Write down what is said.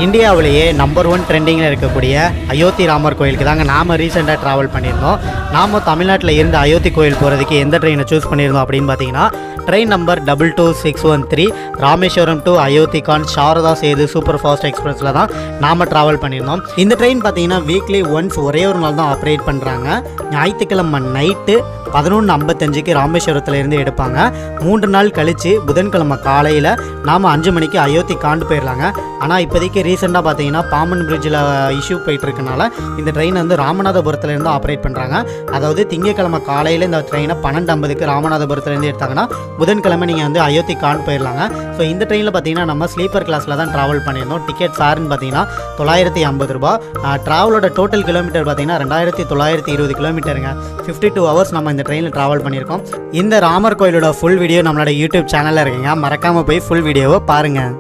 இந்தியாவிலேயே நம்பர் 1 ட்ரெண்டிங்கில் இருக்கக்கூடிய அயோத்தி ராமர் கோயிலுக்கு தாங்க நாம் ரீசெண்டாக ட்ராவல் பண்ணியிருந்தோம். நாம் தமிழ்நாட்டில் இருந்து அயோத்தி கோயில் போகிறதுக்கு எந்த ட்ரெயினை சூஸ் பண்ணியிருந்தோம் அப்படின்னு பார்த்தீங்கன்னா ட்ரெயின் நம்பர் 22613 ராமேஸ்வரம் டு அயோத்திகான் சாரதா சேது சூப்பர் ஃபாஸ்ட் எக்ஸ்பிரஸில் தான் நாம் ட்ராவல் பண்ணியிருந்தோம். இந்த ட்ரெயின் பார்த்தீங்கன்னா வீக்லி ஒன்ஸ் ஒரே ஒரு நாள் தான் ஆப்ரேட் பண்ணுறாங்க. ஞாயிற்றுக்கிழமை நைட்டு 11:55 ராமேஸ்வரத்தில் இருந்து எடுப்பாங்க. 3 நாள் கழித்து புதன்கிழமை காலையில் நாம் 5 மணிக்கு அயோத்தி காண்டு போயிடலாங்க. ஆனால் இப்போதைக்கு ரீசெண்டாக பார்த்தீங்கன்னா பாம்பன் பிரிட்ஜில் இஷ்யூ போயிட்டுருக்கனால இந்த ட்ரெயின் வந்து ராமநாதபுரத்துலேருந்து ஆப்ரேட் பண்ணுறாங்க. அதாவது திங்கக்கிழமை காலையில் இந்த ட்ரெயினை 12:50 ராமநாதபுரத்துலேருந்து எடுத்தாங்கன்னா புதன்கிழமை நீங்கள் வந்து அயோத்தி காண்டு போயிடலாங்க. ஸோ இந்த ட்ரெயினில் பார்த்தீங்கன்னா நம்ம ஸ்லீப்பர் கிளாஸில் தான் ட்ராவல் பண்ணியிருந்தோம். டிக்கெட் ஃபேர்னு பார்த்தீங்கன்னா 950 ரூபா. ட்ராவலோட டோட்டல் கிலோமீட்டர் பார்த்தீங்கன்னா 2920 கிலோமீட்டருங்க. 52 ஹவர்ஸ் நம்ம இந்த ட்ரெயினில் ட்ராவல் பண்ணியிருக்கோம். இந்த ராமர் கோயிலோட ஃபுல் வீடியோ நம்மளோட யூடியூப் சேனலில் இருக்குங்க. மறக்காமல் போய் ஃபுல் வீடியோவை பாருங்கள்.